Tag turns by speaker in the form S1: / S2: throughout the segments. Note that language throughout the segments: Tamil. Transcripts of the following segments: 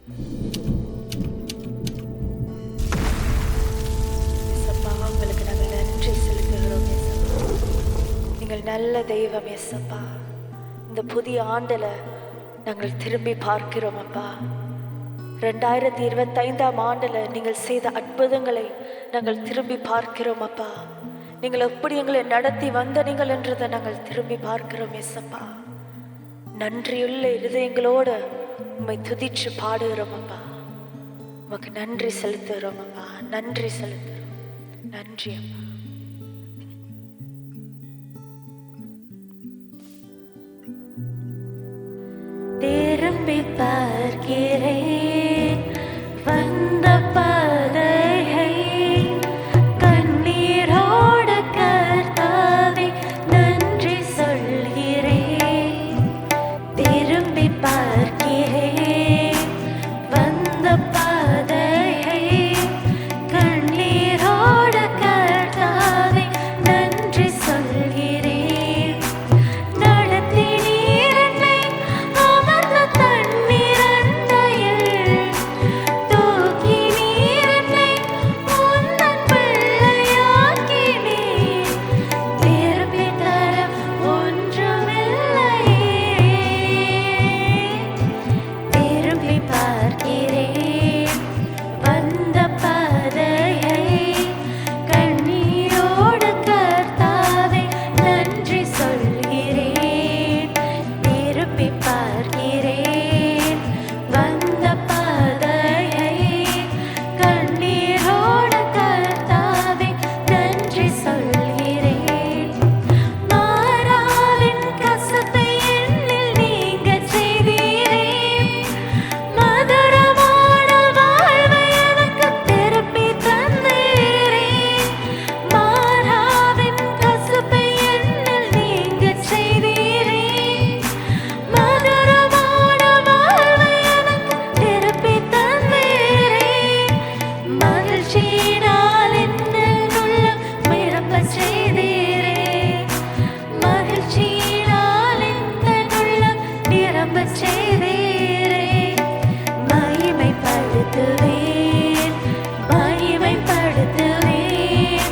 S1: இயேசப்பா, உங்களுக்கு நாங்கள் நன்றி செலுத்துகிறோம் இயேசப்பா. நீங்கள் நல்ல தெய்வம் இயேசப்பா. இந்த புதிய ஆண்டில் நாங்கள் திரும்பி பார்க்கிறோம் அப்பா. 2025ஆம் ஆண்டில் நீங்கள் செய்த அற்புதங்களை நாங்கள் திரும்பி பார்க்கிறோம் அப்பா. நீங்கள் எப்படி எங்களை நடத்தி வந்தீங்கள் என்றதை நாங்கள் திரும்பி பார்க்கிறோம் இயேசப்பா. நன்றியுள்ள இருதயங்களோடு உம்மை துதிச்சு பாடுகிறோம் அப்பா. உமக்கு நன்றி செலுத்துகிறோம் அப்பா. நன்றி செலுத்துகிறோம். நன்றி அப்பா. திரும்பி பார்க்கிறேன் வந்த பாதையை, கண்ணீரோடு கர்த்தாவே நன்றி சொல்கிறேன். திரும்பி பார்க்கிறேன் வந்த பாதையை, கண்ணீரோடு கர்த்தாவே நன்றி சொல்கிறேன். நடத்தினீர் என்னை அமர்ந்த தண்ணீரண்டையில், தூக்கினீர் என்னை உந்தன் பிள்ளையாக்கினீர். திருப்பி தர ஒன்றுமில்லையே. திரும்பி பார்க்கிறேன் வந்த பாதையை, கண்ணீரோடு கர்த்தாவே நன்றி சொல்கிறேன். திருப்பி பார்க்கிறேன் வந்த பாதையை, கண்ணீரோடு கர்த்தாவே நன்றி சொல்கிறேன். மாறாவின் கசப்பை என்னில் நீங்கச் செய்தீரே, மதுரமான வாழ்வை எனக்கு திருப்பி தந்தீரே. மாறாவின் கசப்பை என்னில் நீங்கச் செய்தீரே, மதுரமான வாழ்வை எனக்கு திருப்பி தந்தீரே. மகிழ்ச்சியினால் என்னில் உள்ளம் நிரம்பச் செய்தீரே, மகிழ்ச்சியினால் என்னில் உள்ளம் நிரம்பச் செய்தீரே. மகிமைப்படுத்துவேன், மகிமைப்படுத்துவேன்.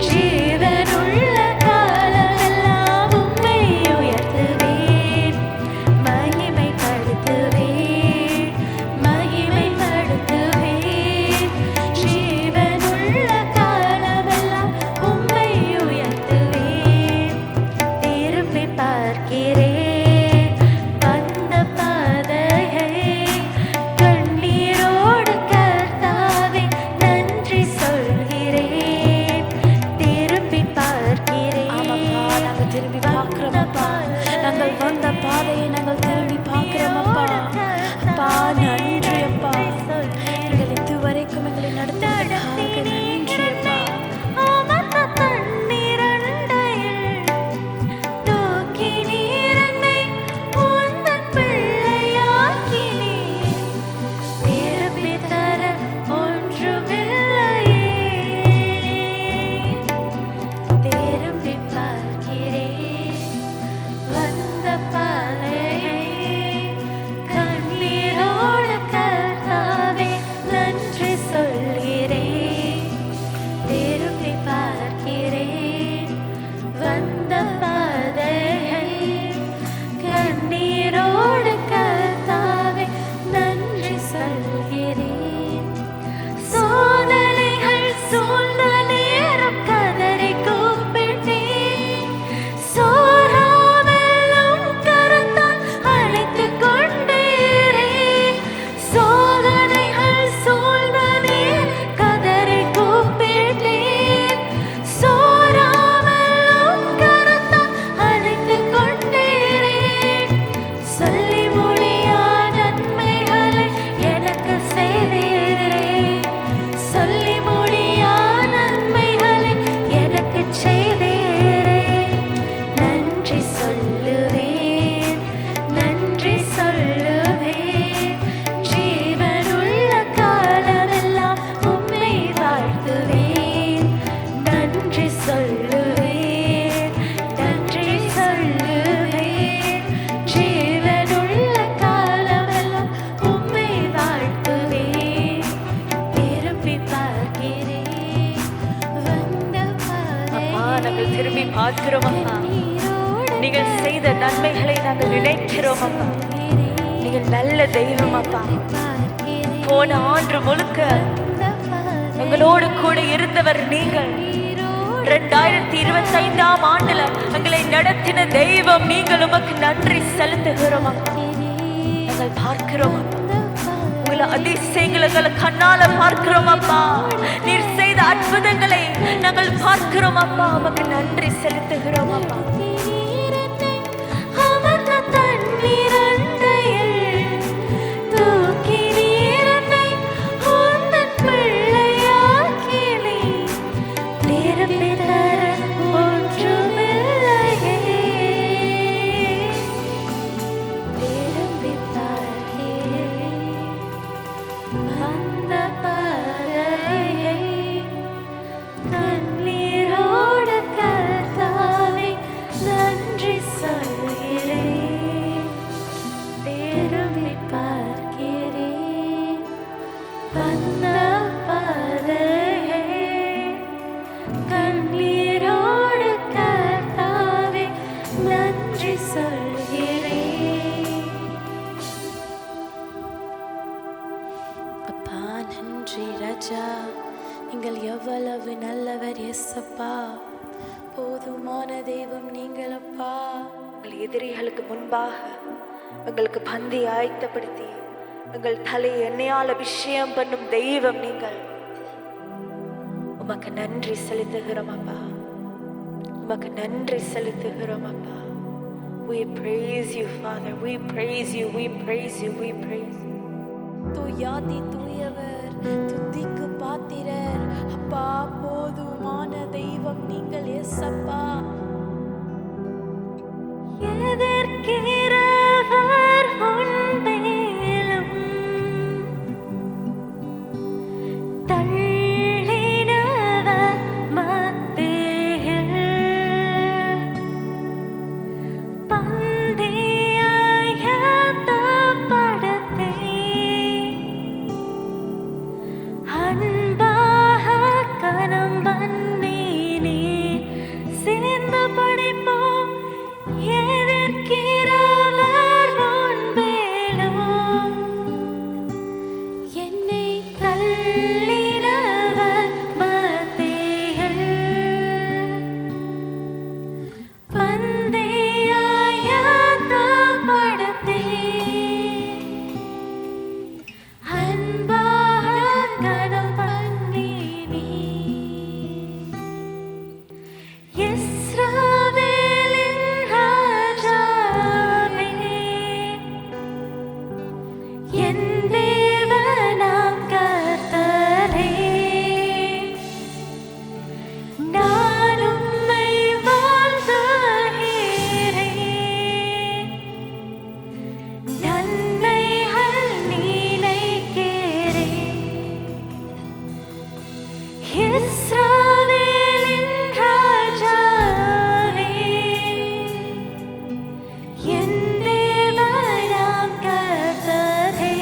S1: ஜீவனுள்ள காலமெல்லாம் உம்மை உயர்த்துவேன். மகிமைப்படுத்துவேன், மகிமைப்படுத்துவேன். ஜீவனுள்ள காலமெல்லாம் உம்மை உயர்த்துவேன். திரும்பி பார்க்கிறேன் வந்த பாதையை, தெய்வம் அப்பா. நீங்கள் நல்ல தெய்வம் அப்பா. போன ஆண்டு முழுக்க எங்களோடு கூட இருந்தவர் நீங்கள். 2025ஆம் ஆண்டுல எங்களை நடத்தின தெய்வம் நீங்கள். உமக்கு நன்றி செலுத்துகிறோம் அப்பா. நாங்கள் பார்க்கிறோம் அப்பா, உங்களை அதிசயங்களை கண்ணால பார்க்கிறோம் அப்பா. நீர் செய்த அற்புதங்களை நாங்கள் பார்க்கிறோம் அப்பா. உமக்கு நன்றி செலுத்துகிறோம் அப்பா. நீங்கள் எவ்வளவு நல்லவர் இயேசப்பா. போதுமான தெய்வம் நீங்கள் அப்பா. எங்கள் எதிரிகளுக்கு முன்பாக எங்களுக்கு பந்தி ஆயத்தப்படுத்தி எங்கள் தலை எண்ணெயால் அபிஷேகம் பண்ணும் தெய்வம் நீங்கள். உமக்கு நன்றி செலுத்துகிறோம் அப்பா. உமக்கு நன்றி செலுத்துகிறோம் அப்பா. We praise you Father. We praise you. We praise you. We praise you. தூயாதி தூயவர், துதிக்கு பாத்திரர் அப்பா. போதுமான தெய்வம் நீங்கள் இயேசப்பா. எதற்கிறவர் உன்மேலும் தள்ளினவர் மத்தியில் பந்தியாயத்தப்படுத்தி அன்பாக கனம் பண்ணி நீர் சேர்ந்து படிப்போம். எதற்கிறவர் உன்மேலும் என்னை தள்ளினவர் மத்தியில் பந்தியாயத்தப்படுத்தி அன்பாக கனம் பண்ணி நீர் இஸ்ரவேலின் ராஜாவே, என் தேவனாம் கர்த்தரே, நான் உம்மை வாழ்த்துகிறேன். நன்மைகள் நினைக்கிறேன். இஸ்ரவேலின் ராஜாவே, என் தேவனாம் கர்த்தரே,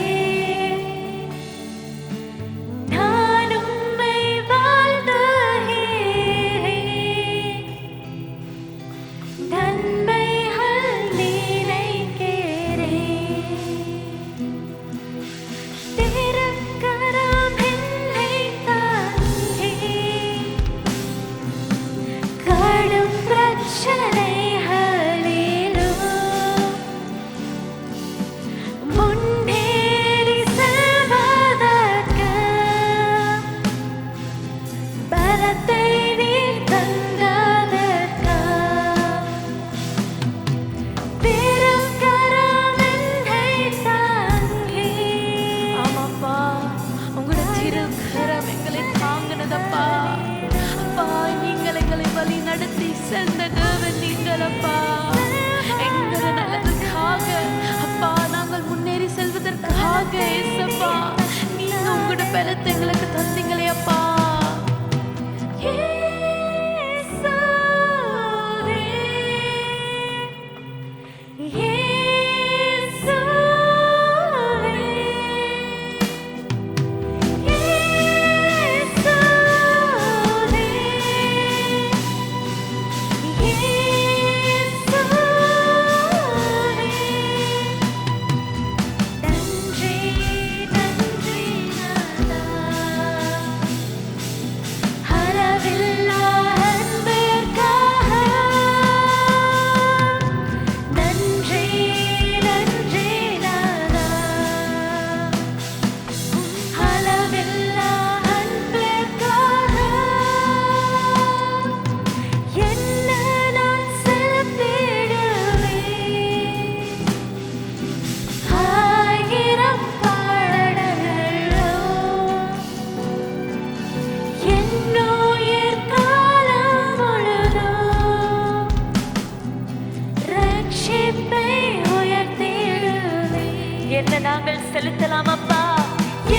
S1: என்ன நாங்கள் செலுத்தலாம் அப்பா.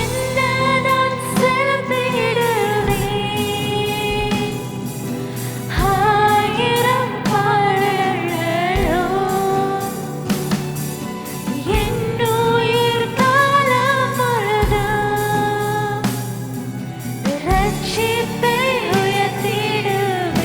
S1: என்ன நான் செலுத்திடுவேன். ஆயிரம் பாடல்களோ என் உயிர் காலம் முழுதும் ரட்சிப்பை உயர்த்திடுவேன்.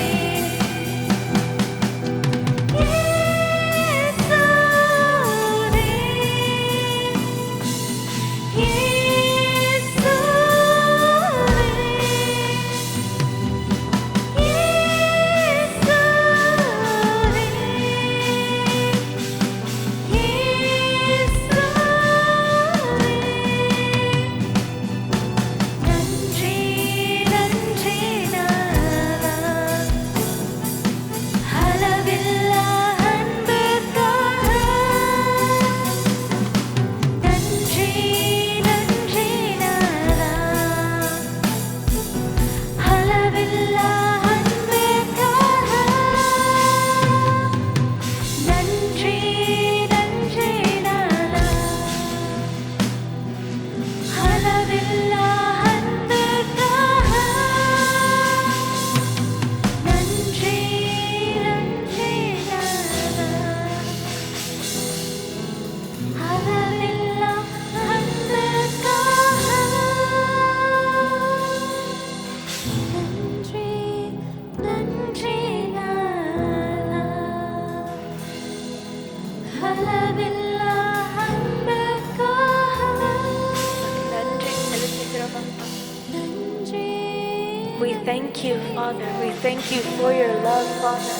S1: We thank you, Father. We thank you for your love, Father.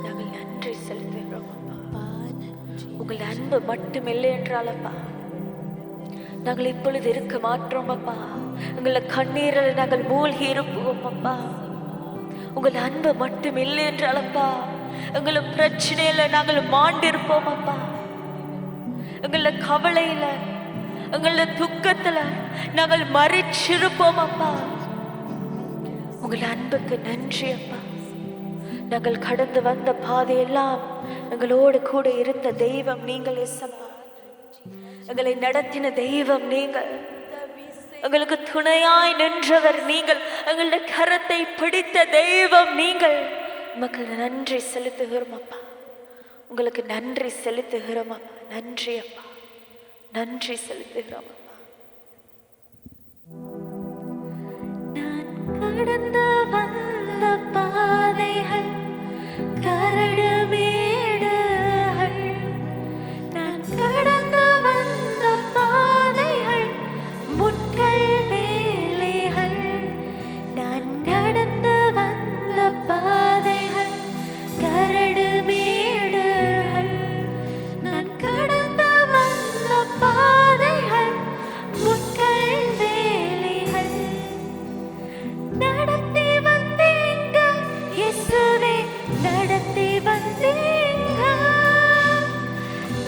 S1: நாங்கள் நன்றி செலுத்துகிறோம் அப்பா. உங்கள் அன்பு மட்டுமில்லை என்றால் அப்பா நாங்கள் இப்பொழுது இருக்க மாற்றோம் அப்பா. எங்களை கண்ணீரில் நாங்கள் மூழ்கி இருப்போம் அப்பா. உங்கள் அன்பு மட்டும் இல்லை என்றால் அப்பா எங்களை பிரச்சனையில நாங்கள் மாண்டிருப்போம் அப்பா. எங்கள கவலையில எங்கள துக்கத்துல நாங்கள் மறிச்சிருப்போம் அப்பா. உங்கள் அன்புக்கு நன்றி அப்பா. நாங்கள் கடந்து வந்த பாதையெல்லாம் எங்களோடு கூட இருந்த தெய்வம் நீங்கள் இயேசப்பா. எங்களை நடத்தின தெய்வம் நீங்கள். எங்களுக்கு துணையாய் நின்றவர் நீங்கள். எங்களுடைய கரத்தை பிடித்த தெய்வம் நீங்கள். மக்கள் நன்றி செலுத்துகிறோம் அப்பா. உங்களுக்கு நன்றி செலுத்துகிறோம் அப்பா. நன்றி அப்பா. நன்றி செலுத்துகிறோம் அப்பா. நான் கடந்து வந்த பாதைகள் கரடு மேடுகள். நான் கடந்து வந்த பாதைகள் முட்கள் வேலைகள். நான் கடந்து வந்த பாதைகள் கரடு மேடுகள். நான் கடந்து வந்த பாதைகள் முட்கள் வேலைகள். நடத்தி வந்தீங்க இயேசுவே, நடத்தி வந்தீங்க.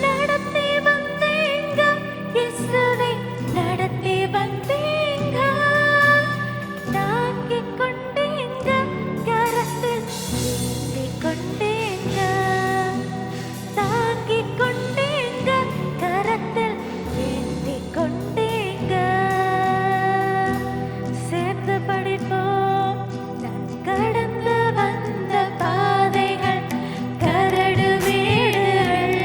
S1: நடத்தி வந்தீங்க இயேசுவே, நடத்தி வந்தீங்க. தாங்கிக் கொண்டீங்க கரத்தில் ஏந்திக் கொண்டீங்க. தாங்கிக் கொண்டீங்க கரத்தில் ஏந்திக் கொண்டீங்க. சேர்ந்து படிப்போம். நான் கடந்து வந்த பாதைகள் கரடு மேடுகள்.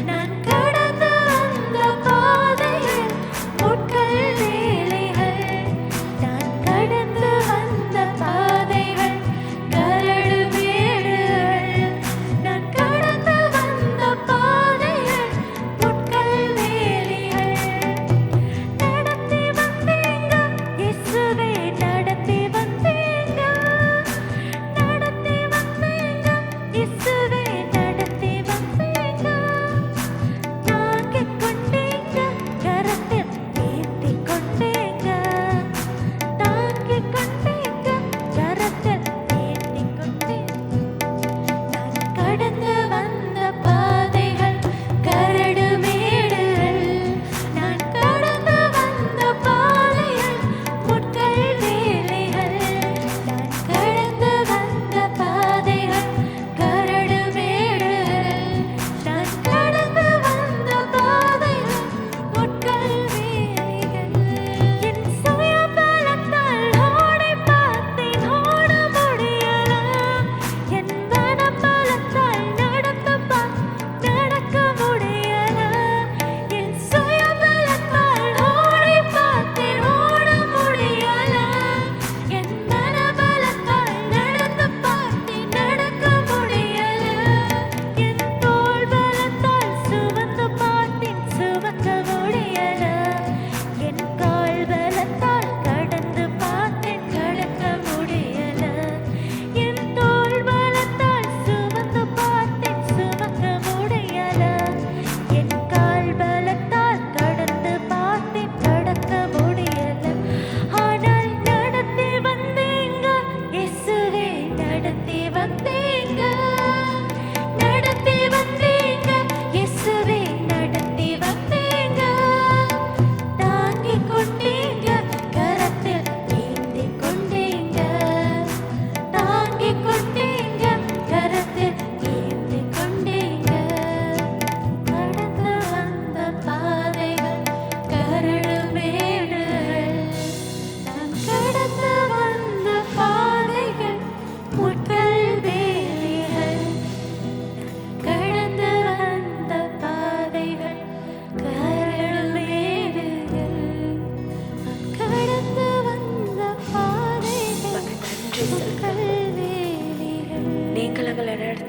S1: நான் கடந்து வந்த பாதைகள் முட்கள் வேலைகள். நான் கடந்து வந்த பாதைகள் கரடு மேடுகள்.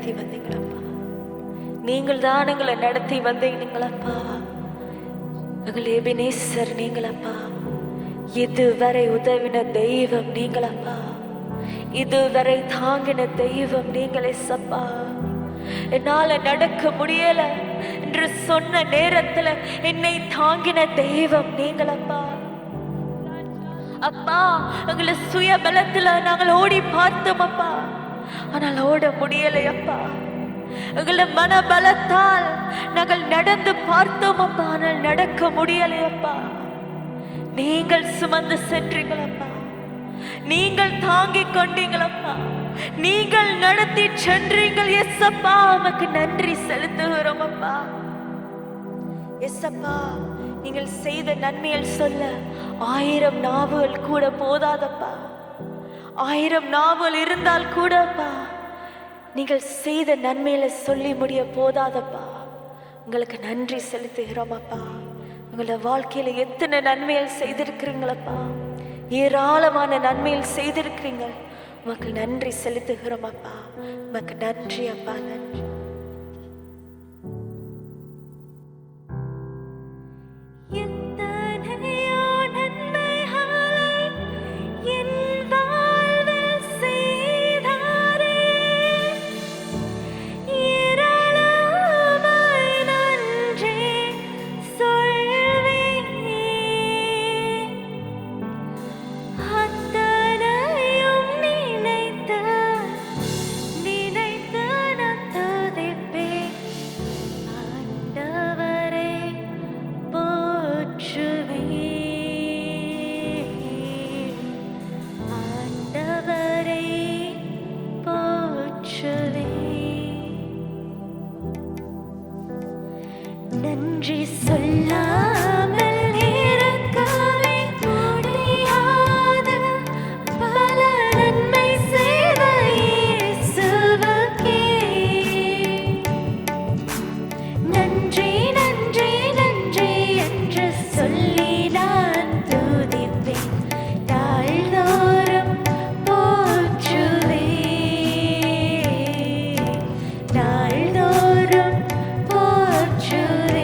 S1: நடத்தி வந்தீங்களப்பா. நீங்கள் தான் எங்களை நடத்தி வந்தீங்களப்பா. எங்கள் எபினேசர் நீங்களப்பா. இதுவரை உதவின தெய்வம் நீங்களப்பா. இதுவரை தாங்கின தெய்வம் நீங்களே சப்பா. என்னால நடக்க முடியல என்று சொன்ன நேரத்துல என்னை தாங்கின தெய்வம் நீங்களப்பா. அப்பா, எங்களை சுய பலத்துல நாங்கள் ஓடி பார்த்தோம் அப்பா, ஆனால் ஓட முடியலையப்பா. எங்களை மன பலத்தால் நாங்கள் நடந்து பார்த்தோம் அப்பா, ஆனால் நடக்க முடியலையப்பா. நீங்கள் சுமந்து சென்றீங்களப்பா, நீங்கள் தாங்கிக் கொண்டீங்களப்பா, நீங்கள் நடத்தி சென்றீங்கள். எஸ் அப்பா, உமக்கு நன்றி செலுத்துகிறோம் அப்பா. எஸ் அப்பா, நீங்கள் செய்த நன்மைகள் சொல்ல 1000 நாவுகள் கூட போதாதப்பா. 1000 நாவுகள் இருந்தால் கூடப்பா, நீங்கள் செய்த நன்மைகளை சொல்லி முடிய போதாதப்பா. உங்களுக்கு நன்றி செலுத்துகிறோம் அப்பா. உங்களோட வாழ்க்கையில எத்தனை நன்மைகள் செய்திருக்கிறீங்களப்பா, ஏராளமான நன்மைகள் செய்திருக்கிறீங்க. உமக்கு நன்றி செலுத்துகிறோம் அப்பா. உமக்கு நன்றி அப்பா, நன்றி. நன்றி சொல்லாமல் இருக்கவே முடியாத பல நன்மை செய்த இயேசுவுக்கே நன்றி நன்றி நன்றி என்று சொல்லி நான் துதிப்பேன். நாள்தோறும் போற்றுவேன், நாள்தோறும் போற்றுவேன்.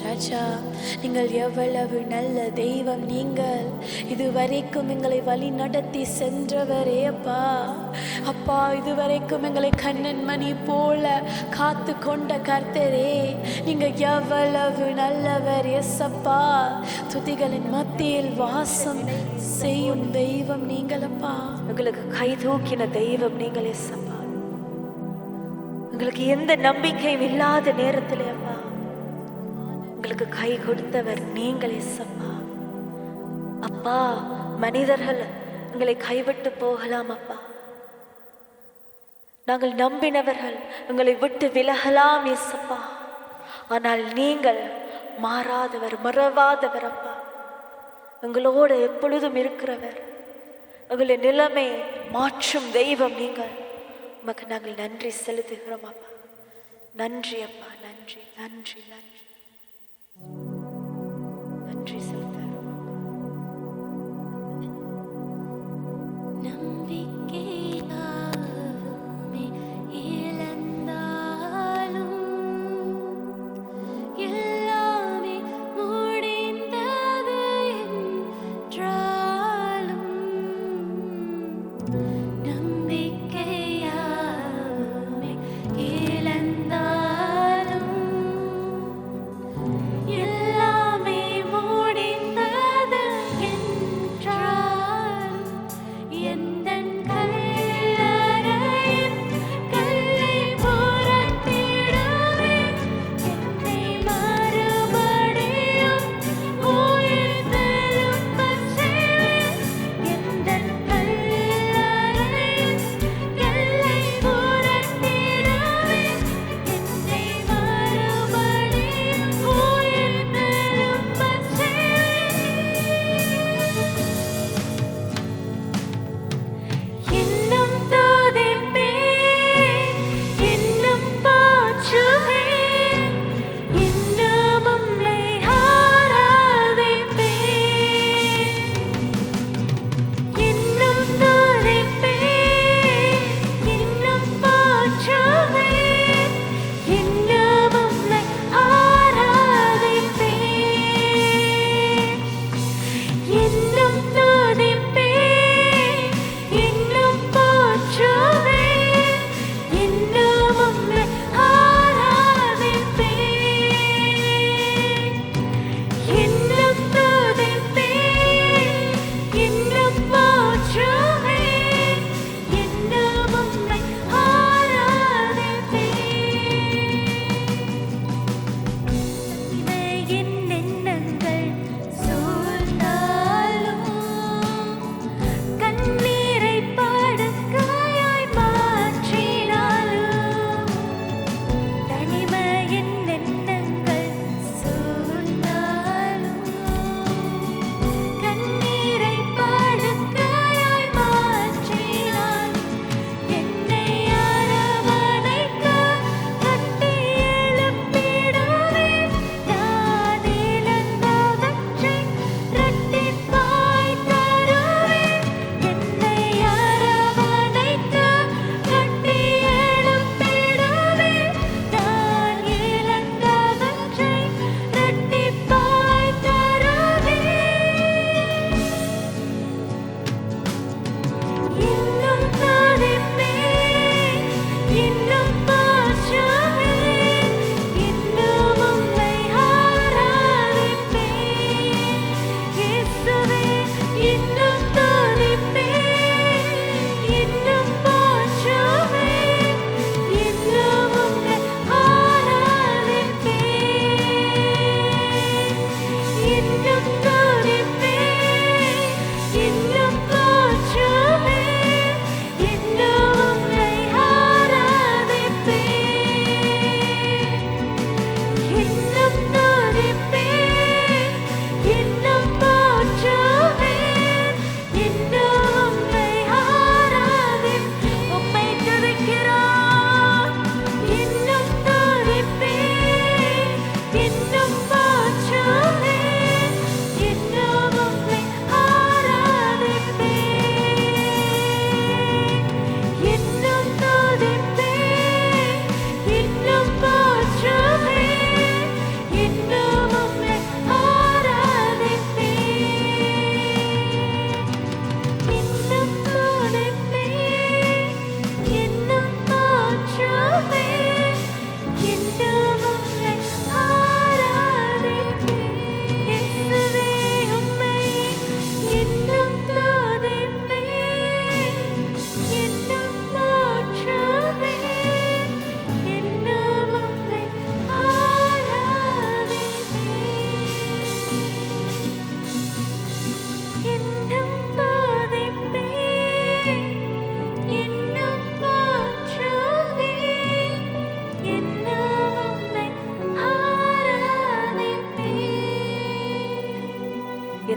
S2: ராஜா, நீங்கள் எவ்வளவு நல்ல தெய்வம். நீங்கள் இதுவரைக்கும் எங்களை வழி நடத்தி சென்றவரே அப்பா. அப்பா, இதுவரைக்கும் எங்களை கண்ணன் மணி போல காத்து கொண்ட கர்த்தரே, நீங்க எவ்வளவு நல்லவர் எஸ்அப்பா. துதிகளின் மத்தியில் வாசம் செய்யும் தெய்வம் நீங்களப்பா.
S1: எங்களுக்கு கை தூக்கின தெய்வம் நீங்கள் எஸ்அப்பா. எங்களுக்கு எந்த நம்பிக்கையும் இல்லாத நேரத்தில் அப்பா உங்களுக்கு கை கொடுத்தவர் நீங்கள் எஸ்அப்பா. அப்பா, மனிதர்கள் எங்களை கைவிட்டு போகலாம் அப்பா, நாங்கள் நம்பினவர்கள் எங்களை விட்டு விலகலாம் எஸ்அப்பா. ஆனால் நீங்கள் மாறாதவர், மறவாதவர் அப்பா. எங்களோடு எப்பொழுதும் இருக்கிறவர், எங்களுடைய நிலைமை மாற்றும் தெய்வம் நீங்கள். உமக்கு நாங்கள் நன்றி செலுத்துகிறோம் அப்பா. நன்றி அப்பா, நன்றி நன்றி நன்றி நன்றி செலுத்துகிறோம் அப்பா.
S2: நம்பிக்கையாவுமே இழந்தாலும் எல்லாமே முடிந்தது என்றாலும், நம்பிக்கையாவுமே இழந்தாலும்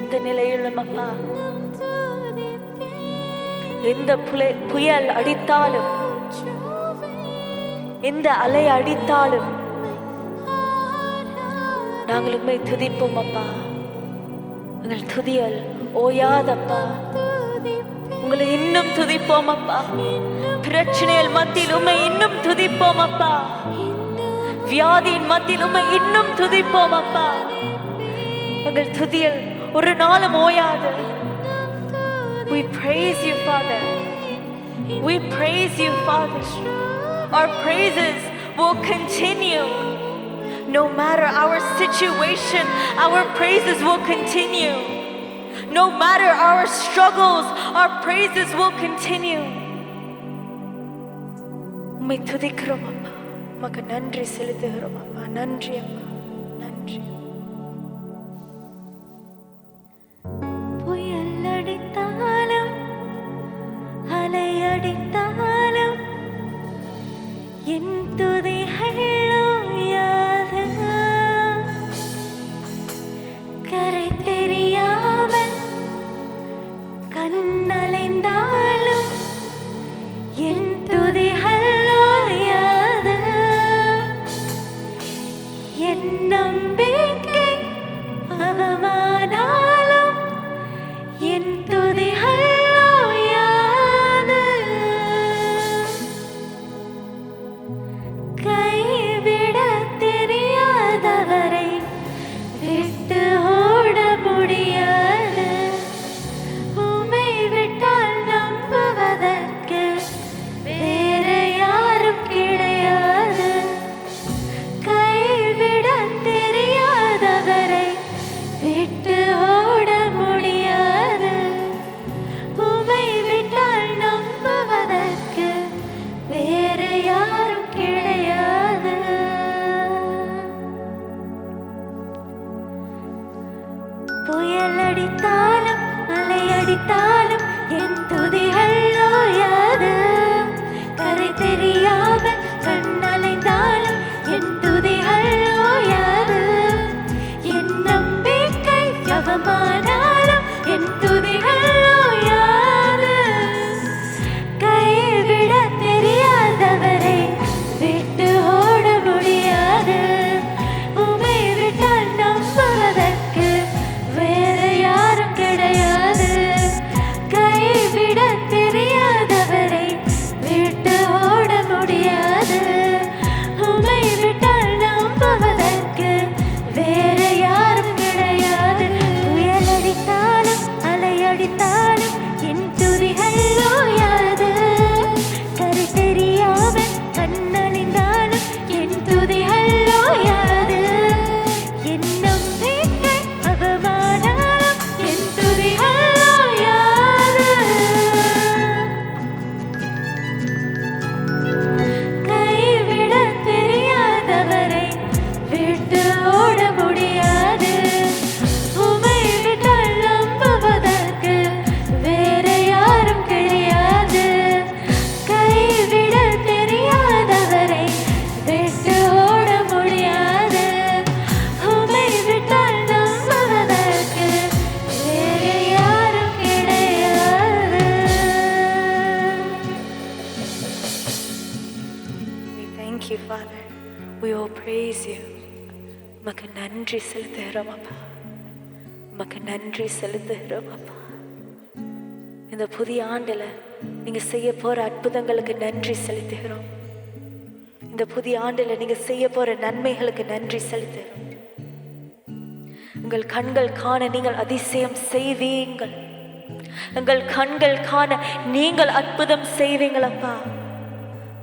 S1: எந்த நிலையிலும் அப்பா, எந்த புயல் அடித்தாலும், எந்த அலை அடித்தாலும் நாங்கள் உம்மை துதிப்போம் அப்பா. எங்கள் துதியல் ஓயாதப்பா. உங்களை இன்னும் துதிப்போம் அப்பா. பிரச்சனைகள் மத்தியில் உம்மை இன்னும் துதிப்போம் அப்பா. வியாதியின் மத்தியில் உம்மை இன்னும் துதிப்போம் அப்பா. எங்கள் துதியல் ஒரு நாளும் ஓயாது. We praise you, Father. We praise you, Father. Our praises will continue. No matter our situation, our praises will continue. No matter our struggles, our praises will continue. உம்மை துதிக்கிறோம் அப்பா. உமக்கு நன்றி செலுத்துகிறோம் அப்பா. நன்றி அப்பா, நன்றி. புயல் அடித்தாலும் அலை அடித்தாலும் என் துதிகள் ஓயாது. கரை தெரியாமல் கண்ணலைந்தாலும் என் துதிகள் ஓயாது. என் நம்பிக்கை அவமானாலும் என் துதிகள் ஓயாது. கைவிட தெரியாதவரை விட்டு ஓட முடியாது. உம்மை விட்டால் நம்புவதற்கு வேற யாரும் கிடையாது. கைவிட தெரியாதவரை விட்டு ஓட முடியாது. உம்மை விட்டால் நம்புவதற்கு வேற யாரும் கிடையாது. புயல் அடித்தாலும் அலை அடித்தாலும் என் துதிகள் ஓயாது. கரை தெரியாமல் கண்ணலைந்தாலும் என் துதிகள் ஓயாது. என் நம்பிக்கை அவமானாலும் என் துதிகள் ஓயாது. கைவிட தெரியாதவரை விட்டு ஓட முடியாது. உம்மை விட்டால் நம்புவதற்கு வேற யாரும் கிடையாது. கைவிட தெரியாதவரை விட்டு ஓட முடியாது. உம்மை விட்டால் நம்புவதற்கு வேற யாரும் கிடையாது. புயல் அடித்தாலும் அலை அடித்தாலும் என் துதிகள் ஓயாது. கரை தெரியாமல் கண்ணழிந்தாலும் என் துதிகள் ஓயாது. என் நம்பிக்கை அவமானாலும் என் துதிகள் ஓயாது. கைவிட தெரியாதவரை விட்டு ஓட முடியாது. உம்மை விட்டால் நம்புவதற்கு வேற யாரும் கிடையாது. கைவிட தெரியாதவரை விட்டு ஓட முடியாது. உம்மை விட்டால் நம்புவதற்கு வேற யாரும் கிடையாது. We thank you, Father. We all praise you. உமக்கு நன்றி செலுத்துகிறோம் அப்பா. உமக்கு நன்றி செலுத்துகிறோம் அப்பா. இந்த புதிய ஆண்டுல நீங்க செய்ய போற அற்புதங்களுக்கு நன்றி செலுத்துகிறோம். இந்த புதிய ஆண்டுல நீங்க செய்ய போற நன்மைகளுக்கு நன்றி செலுத்துகிறோம். உங்கள் கண்கள் காண நீங்கள் அதிசயம் செய்வீங்கள். உங்கள் கண்கள் காண நீங்கள் அற்புதம் செய்வீங்களப்பா.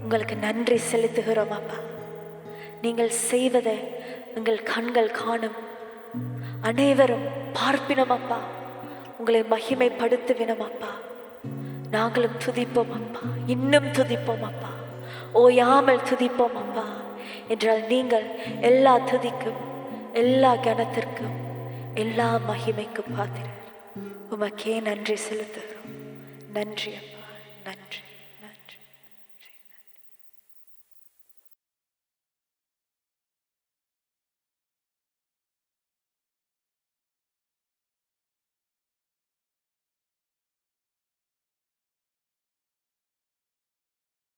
S1: உங்களுக்கு நன்றி செலுத்துகிறோம் அப்பா. நீங்கள் செய்வதை உங்கள் கண்கள் காணும் அனைவரும் பார்ப்பினோம் அப்பா. உங்களை மகிமைப்படுத்துவினோம் அப்பா. நாங்களும் துதிப்போம் அப்பா. இன்னும் துதிப்போம் அப்பா. ஓயாமல் துதிப்போம் அப்பா. என்றால் நீங்கள் எல்லா துதிக்கும், எல்லா கனத்திற்கும், எல்லா மகிமைக்கும் பாத்திரர். உமக்கே நன்றி செலுத்துகிறோம். நன்றி அப்பா, நன்றி.